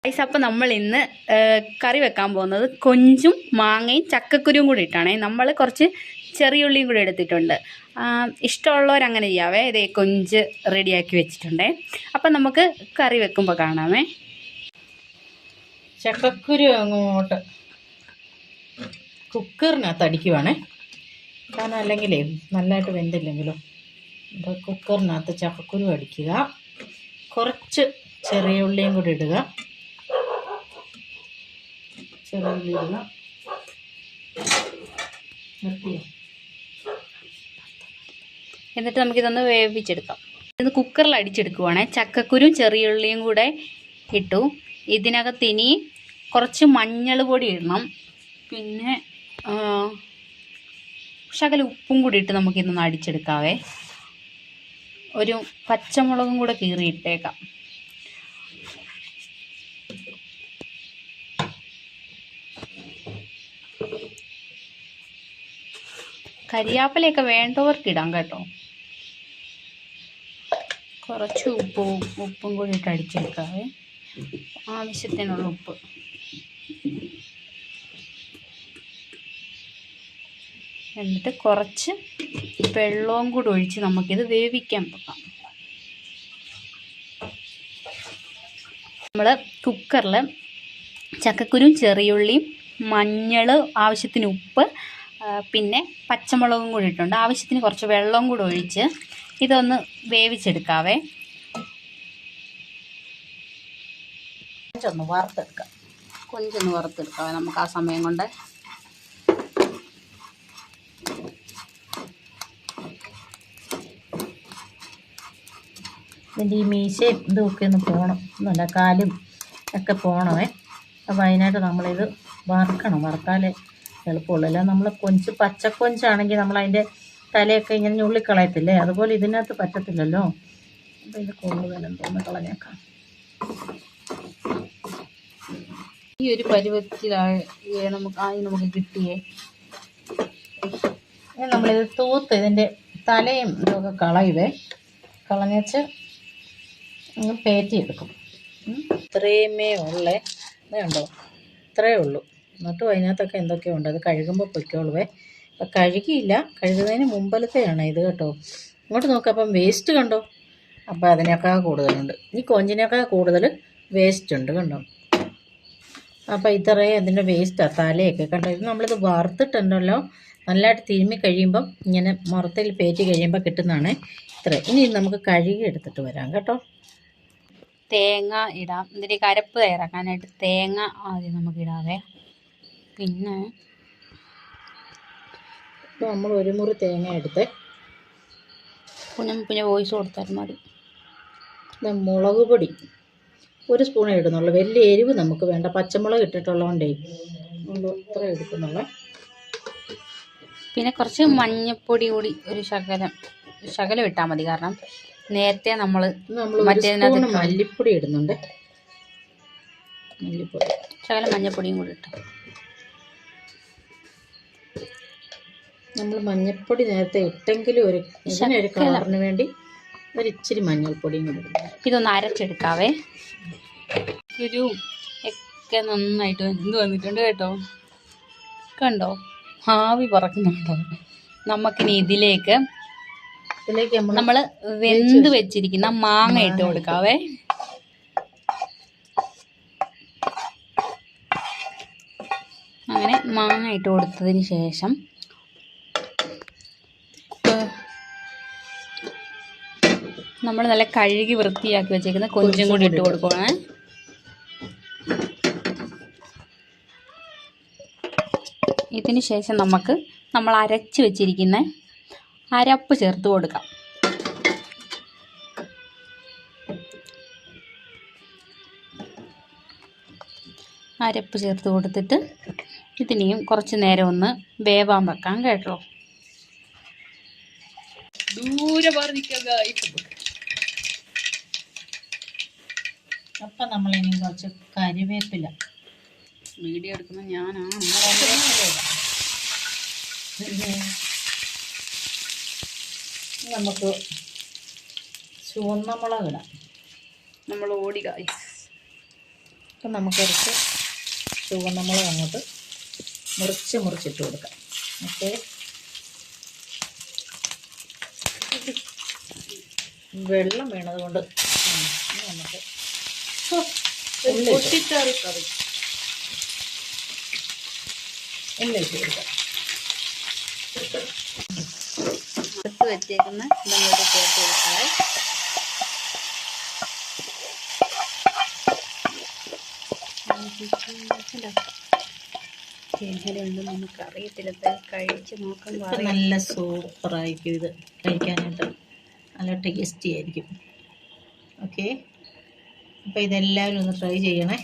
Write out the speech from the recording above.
Guys, അപ്പം നമ്മൾ ഇന്ന് കറി വെക്കാൻ പോകുന്നത് കൊഞ്ചും മാങ്ങയും ചക്കക്കുരുവും കൂടി ഇട്ടാണേ. നമ്മൾ കുറച്ച് ചെറിയുള്ളിയും കൂടി എടുത്തിട്ടുണ്ട്. ഇഷ്ടമുള്ളവരങ്ങനെ ചെയ്യാവേ. ഇതേ കൊഞ്ച് റെഡിയാക്കി വെച്ചിട്ടുണ്ടേ. അപ്പം നമുക്ക് കറി വെക്കുമ്പോൾ കാണാമേ. ചക്കക്കുരു അങ്ങോട്ട് കുക്കറിനകത്ത് അടിക്കുവാണേ, കാരണം അല്ലെങ്കിലേ നല്ലതായിട്ട് വെന്തില്ലെങ്കിലോ. അപ്പോൾ കുക്കറിനകത്ത് ചക്കക്കുരു അടിക്കുക, കുറച്ച് ചെറിയ ഉള്ളിയും കൂടി ഇടുക. ചെറിയ ഉള്ളി ഇടുക. എന്നിട്ട് നമുക്കിതൊന്ന് വേവിച്ചെടുക്കാം. ഇത് കുക്കറിൽ അടിച്ചെടുക്കുവാണേ. ചക്കക്കുരും ചെറിയുള്ളിയും കൂടെ ഇട്ടു. ഇതിനകത്ത് ഇനി കുറച്ച് മഞ്ഞൾ പൊടി ഇടണം, പിന്നെ ശകലം ഉപ്പും കൂടി ഇട്ട് നമുക്കിതൊന്ന് അടിച്ചെടുക്കാവേ. ഒരു പച്ചമുളകും കൂടെ കീറിയിട്ടേക്കാം. കരിയാപ്പിലയൊക്കെ വേണ്ടവർക്കിടാം കേട്ടോ. കുറച്ച് ഉപ്പും കൂടി ഇട്ട് അടിച്ചെടുക്കാവേ. ആവശ്യത്തിനുള്ള ഉപ്പ്. എന്നിട്ട് കുറച്ച് വെള്ളവും കൂടി ഒഴിച്ച് നമുക്കിത് വേവിക്കാൻ വെക്കാം. നമ്മൾ കുക്കറിൽ ചക്കക്കുരും ചെറിയുള്ളിയും മഞ്ഞൾ, ആവശ്യത്തിന് ഉപ്പ്, പിന്നെ പച്ചമുളകും കൂടി ഇട്ടുണ്ട്. ആവശ്യത്തിന് കുറച്ച് വെള്ളവും കൂടി ഒഴിച്ച് ഇതൊന്ന് വേവിച്ചെടുക്കാവേ. കൊഞ്ചൊന്ന് വറുത്തെടുക്കാവേ നമുക്ക് ആ സമയം കൊണ്ട്. ഇതിൻ്റെ ഈ മീശയും ഇതൊക്കെ ഒന്ന് പോകണം, എന്നല്ല കാലും ഒക്കെ പോകണമേ. അപ്പോൾ അതിനായിട്ട് നമ്മളിത് വറുക്കണം. വറുത്താലേ എളുപ്പമുള്ളൂ. അല്ല നമ്മൾ പച്ചക്കൊഞ്ചാണെങ്കിൽ നമ്മളതിൻ്റെ തലയൊക്കെ ഇങ്ങനെ ഞുള്ളിക്കളയത്തില്ലേ, അതുപോലെ ഇതിനകത്ത് പറ്റത്തില്ലല്ലോ. അപ്പോൾ ഇത് കൂടുതലെന്തോന്ന് കളഞ്ഞേക്കാം. ഈ ഒരു പരുവത്തിലായി നമുക്ക് കിട്ടിയേ. നമ്മളിത് തൂത്ത് ഇതിൻ്റെ തലയും ഇതൊക്കെ കളയുവേ. കളഞ്ഞേച്ച് പേറ്റിയെടുക്കും. ഇത്രയുമേ ഉള്ളേ, ഇതുണ്ടോ, ഇത്രയേ ഉള്ളൂ. എന്നിട്ടും അതിനകത്തൊക്കെ എന്തൊക്കെയോ ഉണ്ട്. അത് കഴുകുമ്പോൾ പൊയ്ക്കോളുവേ. അപ്പം കഴുകിയില്ല, കഴുകുന്നതിന് മുമ്പലത്തെയാണ് ഇത് കേട്ടോ. ഇങ്ങോട്ട് നോക്കാം. അപ്പം വേസ്റ്റ് കണ്ടോ, അപ്പം അതിനേക്കാൾ കൂടുതലുണ്ട്. ഈ കൊഞ്ചിനേക്കാൾ കൂടുതൽ വേസ്റ്റ് ഉണ്ട് കണ്ടോ. അപ്പം ഇത്രയും അതിൻ്റെ വേസ്റ്റാണ്, തലയൊക്കെ കണ്ടോ. ഇത് നമ്മളിത് വറുത്തിട്ടുണ്ടല്ലോ, നല്ലതായിട്ട് തിരുമ്മി കഴിയുമ്പം ഇങ്ങനെ മുറത്തിൽ പേറ്റി കഴിയുമ്പോൾ കിട്ടുന്നതാണ് ഇത്ര. ഇനി നമുക്ക് കഴുകി എടുത്തിട്ട് വരാം കേട്ടോ. തേങ്ങ ഇടാം. ഇതിൻ്റെ കരപ്പ് തയ്യാറാക്കാനായിട്ട് തേങ്ങ ആദ്യം നമുക്ക് ഇടാവേ. പിന്നെ ഇപ്പോൾ നമ്മൾ ഒരു മുറി തേങ്ങ എടുത്ത് പിന്നെ വോയിസ് കൊടുത്താൽ മതി. മുളക് പൊടി 1 സ്പൂണേ ഇടുന്നുള്ളൂ. വലിയ എരിവ് നമുക്ക് വേണ്ട. പച്ചമുളക് ഇട്ടിട്ടുള്ളതുകൊണ്ടേ ഇത്ര എടുക്കുന്നുള്ളൂ. പിന്നെ കുറച്ച് മഞ്ഞപ്പൊടി കൂടി ഒരു ശകലം ഇട്ടാൽ മതി. കാരണം നേരത്തെ നമ്മൾ മറ്റേതിനകത്ത് മല്ലിപ്പൊടി ഇടുന്നുണ്ട്. മല്ലിപ്പൊടി ശകലം മഞ്ഞപ്പൊടിയും കൂടി ഇട്ടു. നമ്മൾ മഞ്ഞൾപ്പൊടി നേരത്തെ ഇട്ടെങ്കിലും ഇതിനൊരു കളറിന് വേണ്ടി ഒരിച്ചിരി മഞ്ഞൾപ്പൊടിയും കൂടി ഇടും. ഇതൊന്ന് അരച്ചെടുക്കാവേ. ഒരു ഒക്കെ നന്നായിട്ട് വെന്ത് വന്നിട്ടുണ്ട് കേട്ടോ. കണ്ടോ, ആവി പറക്കുന്നുണ്ടോ. നമുക്കിനി ഇതിലേക്ക് നമ്മൾ വെന്ത് വെച്ചിരിക്കുന്ന മാങ്ങ ഇട്ട് കൊടുക്കാവേ. അങ്ങനെ മാങ്ങ ഇട്ട് കൊടുത്തതിന് ശേഷം നമ്മൾ നല്ല കഴുകി വൃത്തിയാക്കി വെച്ചേക്കുന്ന കൊഞ്ചും കൂടി ഇട്ട് കൊടുക്കണേ. ഇതിന് ശേഷം നമ്മൾ അരച്ച് വെച്ചിരിക്കുന്ന അരപ്പ് ചേർത്ത് കൊടുക്കാം. അരപ്പ് ചേർത്ത് കൊടുത്തിട്ട് ഇതിനെയും കുറച്ച് നേരം ഒന്ന് വേവാൻ വെക്കാം കേട്ടോ. ദൂരെ അപ്പം നമ്മളിനി കുറച്ച് കരിവേപ്പില. വീഡിയോ എടുക്കുന്ന ഞാനാണ്. നമുക്ക് ചുവന്ന മുളക് ഇടാം. നമ്മൾ ഓടി ഗൈസ്. അപ്പം നമുക്ക് കുറച്ച് ചുവന്നമുളക് അങ്ങോട്ട് മുറിച്ചിട്ട് കൊടുക്കാം. ഓക്കെ, വെള്ളം വീണത് കൊണ്ട് നമുക്ക് ഉള്ളി ഇട്ട് കൊടുക്കാം. എടുത്ത് വെച്ചേക്കുന്ന ഇതങ്ങോട്ട് ചേർത്ത് കൊടുക്കാവേ. എങ്ങനെയുണ്ട് നമുക്ക് അറിയത്തില്ല, കഴിച്ച് നോക്കുമ്പോൾ നല്ല സൂപ്പറായിരിക്കും ഇത് കഴിക്കാനായിട്ട്, നല്ല ടേസ്റ്റി ആയിരിക്കും. ഓക്കെ, അപ്പോൾ ഇതെല്ലാവരും ഒന്ന് ട്രൈ ചെയ്യണേ.